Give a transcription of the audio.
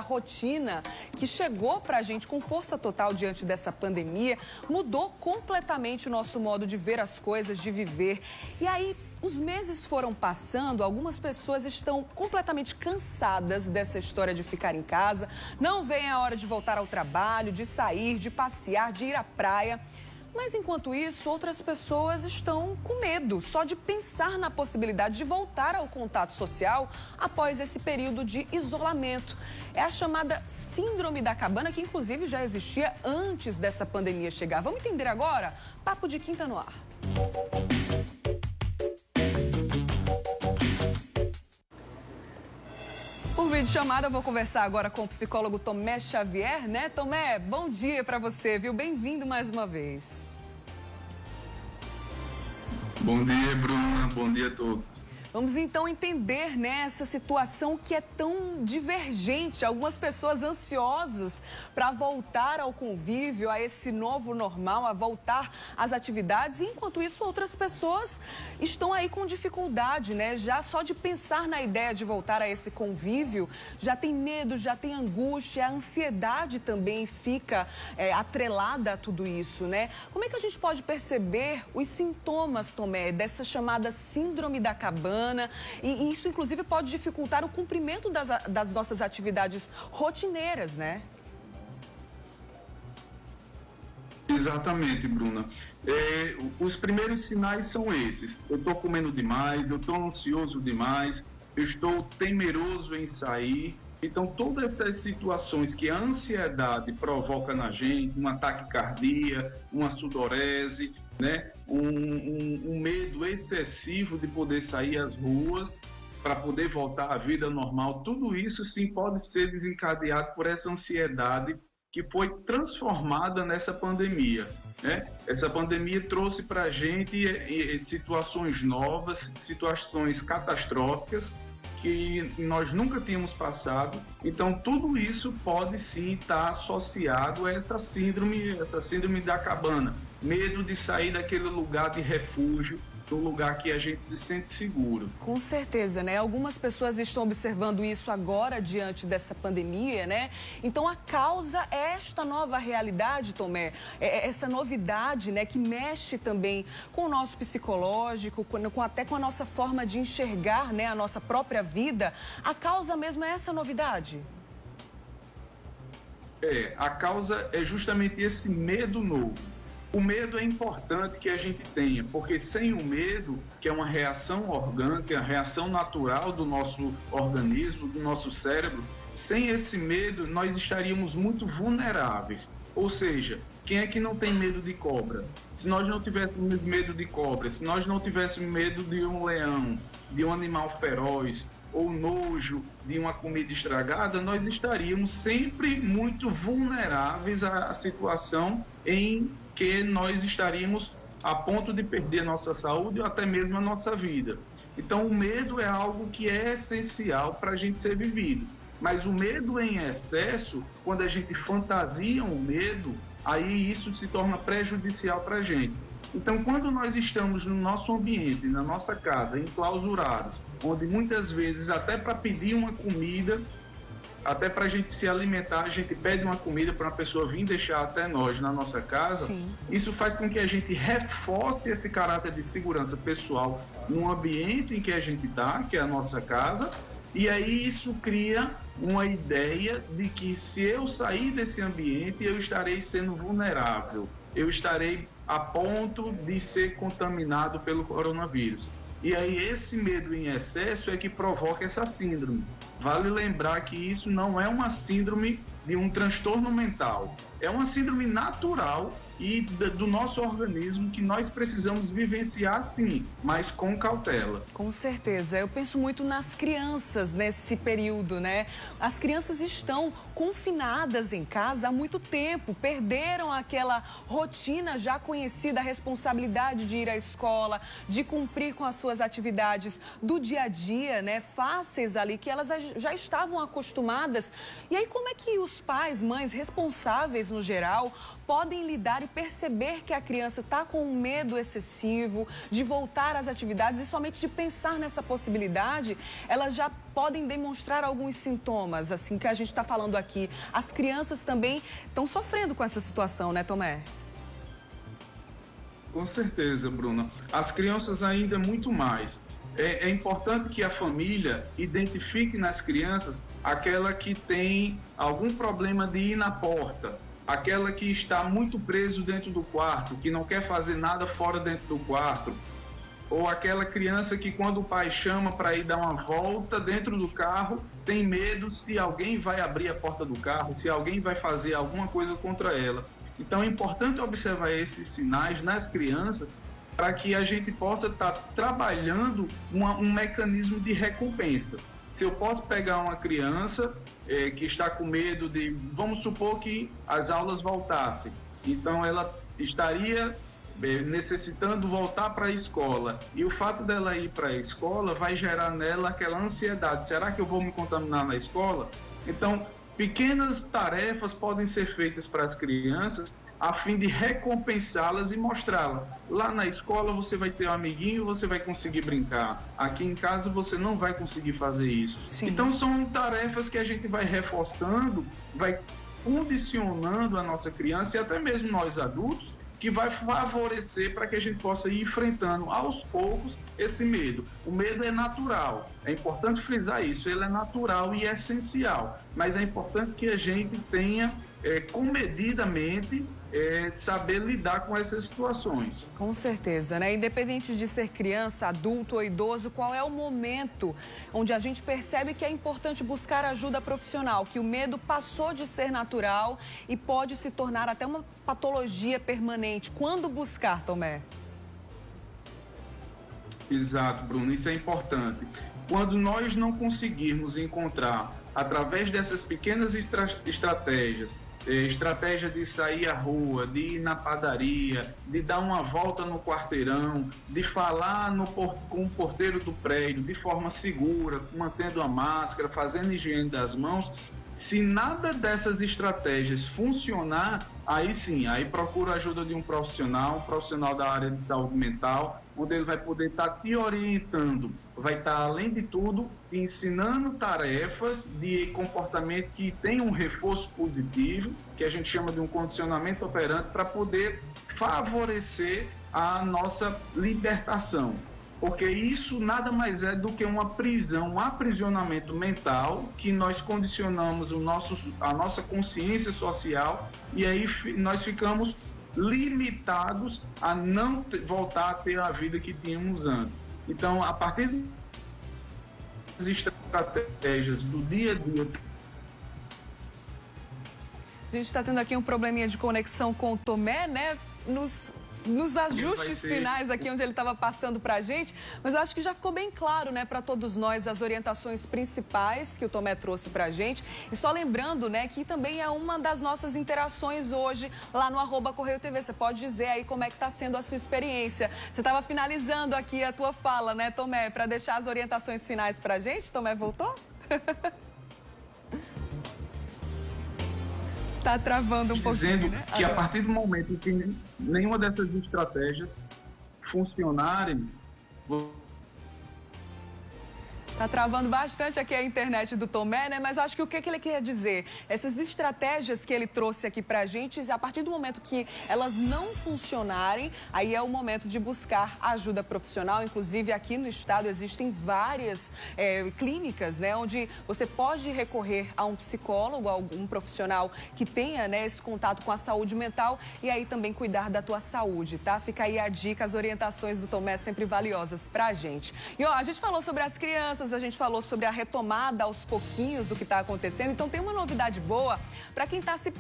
rotina que chegou pra gente com força total diante dessa pandemia, mudou completamente o nosso modo de ver as coisas, de viver. E aí, os meses foram passando, algumas pessoas estão completamente cansadas dessa história de ficar em casa, não vem a hora de voltar ao trabalho, de sair, de passear, de ir à praia. Mas enquanto isso, outras pessoas estão com medo só de pensar na possibilidade de voltar ao contato social após esse período de isolamento. É a chamada Síndrome da Cabana, que inclusive já existia antes dessa pandemia chegar. Vamos entender agora? Papo de Quinta no ar. Por videochamada, eu vou conversar agora com o psicólogo Tomé Xavier, né? Tomé, bom dia pra você, viu? Bem-vindo mais uma vez. Bom dia, Bruna. Bom dia a todos. Vamos então entender, né, essa situação que é tão divergente. Algumas pessoas ansiosas para voltar ao convívio, a esse novo normal, a voltar às atividades. E, enquanto isso, outras pessoas estão aí com dificuldade, né? Já só de pensar na ideia de voltar a esse convívio, já tem medo, já tem angústia, a ansiedade também fica atrelada a tudo isso, né? Como é que a gente pode perceber os sintomas, Tomé, dessa chamada Síndrome da Cabana? E isso, inclusive, pode dificultar o cumprimento das nossas atividades rotineiras, né? Exatamente, Bruna. Os primeiros sinais são esses. Eu estou comendo demais, eu estou ansioso demais, eu estou temeroso em sair. Então, todas essas situações que a ansiedade provoca na gente, uma taquicardia, uma sudorese, né? Um medo excessivo de poder sair às ruas para poder voltar à vida normal, tudo isso sim pode ser desencadeado por essa ansiedade que foi transformada nessa pandemia, né? Essa pandemia trouxe para a gente situações novas, situações catastróficas que nós nunca tínhamos passado. Então, tudo isso pode sim estar associado a essa síndrome da cabana. Medo de sair daquele lugar de refúgio, do lugar que a gente se sente seguro. Com certeza, né? Algumas pessoas estão observando isso agora diante dessa pandemia, né? Então a causa é esta nova realidade, Tomé, essa novidade, né, que mexe também com o nosso psicológico, até com a nossa forma de enxergar, né, a nossa própria vida. A causa mesmo é essa novidade? A causa é justamente esse medo novo. O medo é importante que a gente tenha, porque sem o medo, que é uma reação orgânica, a reação natural do nosso organismo, do nosso cérebro, sem esse medo nós estaríamos muito vulneráveis. Ou seja, quem é que não tem medo de cobra? Se nós não tivéssemos medo de cobra, se nós não tivéssemos medo de um leão, de um animal feroz, ou nojo de uma comida estragada, nós estaríamos sempre muito vulneráveis à situação em que nós estaríamos a ponto de perder nossa saúde ou até mesmo a nossa vida. Então, o medo é algo que é essencial para a gente ser vivido. Mas o medo em excesso, quando a gente fantasia o medo, aí isso se torna prejudicial para a gente. Então, quando nós estamos no nosso ambiente, na nossa casa, enclausurados, onde muitas vezes até para pedir uma comida, até para a gente se alimentar, a gente pede uma comida para uma pessoa vir deixar até nós na nossa casa. Sim. Isso faz com que a gente reforce esse caráter de segurança pessoal no ambiente em que a gente está, que é a nossa casa, e aí isso cria uma ideia de que se eu sair desse ambiente, eu estarei sendo vulnerável, eu estarei a ponto de ser contaminado pelo coronavírus. E aí esse medo em excesso é que provoca essa síndrome. Vale lembrar que isso não é uma síndrome de um transtorno mental. É uma síndrome natural e do nosso organismo que nós precisamos vivenciar sim, mas com cautela. Com certeza. Eu penso muito nas crianças nesse período, né? As crianças estão confinadas em casa há muito tempo, perderam aquela rotina já conhecida, a responsabilidade de ir à escola, de cumprir com as suas atividades do dia a dia, né? Fáceis ali, que elas já estavam acostumadas. E aí como é que os pais, mães responsáveis no geral, podem lidar e pode perceber que a criança está com um medo excessivo de voltar às atividades e somente de pensar nessa possibilidade, elas já podem demonstrar alguns sintomas, assim, que a gente está falando aqui. As crianças também estão sofrendo com essa situação, né, Tomé? Com certeza, Bruna. As crianças ainda muito mais. É importante que a família identifique nas crianças aquela que tem algum problema de ir na porta, aquela que está muito preso dentro do quarto, que não quer fazer nada fora dentro do quarto, ou aquela criança que quando o pai chama para ir dar uma volta dentro do carro, tem medo se alguém vai abrir a porta do carro, se alguém vai fazer alguma coisa contra ela. Então é importante observar esses sinais nas crianças para que a gente possa estar trabalhando um mecanismo de recompensa. Se eu posso pegar uma criança que está com medo de, vamos supor que as aulas voltassem, então ela estaria necessitando voltar para a escola, e o fato dela ir para a escola vai gerar nela aquela ansiedade, será que eu vou me contaminar na escola? Então, pequenas tarefas podem ser feitas para as crianças a fim de recompensá-las e mostrá-las. Lá na escola você vai ter um amiguinho, você vai conseguir brincar. Aqui em casa você não vai conseguir fazer isso. Sim. Então são tarefas que a gente vai reforçando, vai condicionando a nossa criança e até mesmo nós adultos, que vai favorecer para que a gente possa ir enfrentando aos poucos esse medo. O medo é natural, é importante frisar isso, ele é natural e essencial, mas é importante que a gente tenha, comedidamente, saber lidar com essas situações. Com certeza, né? Independente de ser criança, adulto ou idoso, qual é o momento onde a gente percebe que é importante buscar ajuda profissional, que o medo passou de ser natural e pode se tornar até uma patologia permanente? Quando buscar, Tomé? Exato, Bruno, isso é importante. Quando nós não conseguirmos encontrar, através dessas pequenas estratégias, estratégia de sair à rua, de ir na padaria, de dar uma volta no quarteirão, de falar com o porteiro do prédio de forma segura, mantendo a máscara, fazendo higiene das mãos. Se nada dessas estratégias funcionar, aí sim, aí procura a ajuda de um profissional da área de saúde mental, onde ele vai poder estar te orientando, vai estar, além de tudo, te ensinando tarefas de comportamento que tem um reforço positivo, que a gente chama de um condicionamento operante, para poder favorecer a nossa libertação. Porque isso nada mais é do que uma prisão, um aprisionamento mental, que nós condicionamos a nossa consciência social, e aí nós ficamos limitados a não voltar a ter a vida que tínhamos antes. Então, a partir das estratégias do dia a dia... A gente está tendo aqui um probleminha de conexão com o Tomé, né? Nos ajustes finais aqui onde ele estava passando para a gente, mas eu acho que já ficou bem claro, né, para todos nós as orientações principais que o Tomé trouxe para a gente. E só lembrando, né, que também é uma das nossas interações hoje lá no @CorreioTV. Você pode dizer aí como é que está sendo a sua experiência. Você estava finalizando aqui a tua fala, né, Tomé, para deixar as orientações finais para a gente. Tomé voltou? Está travando um pouquinho, dizendo, né? Que a partir do momento em que nenhuma dessas estratégias funcionarem... Está travando bastante aqui a internet do Tomé, né? Mas acho que o que ele quer dizer? Essas estratégias que ele trouxe aqui pra gente, a partir do momento que elas não funcionarem, aí é o momento de buscar ajuda profissional. Inclusive, aqui no estado existem várias clínicas, né? Onde você pode recorrer a um psicólogo, a algum profissional que tenha, né, esse contato com a saúde mental e aí também cuidar da tua saúde, tá? Fica aí a dica, as orientações do Tomé sempre valiosas pra gente. E ó, a gente falou sobre as crianças, a gente falou sobre a retomada aos pouquinhos do que está acontecendo. Então tem uma novidade boa para quem está se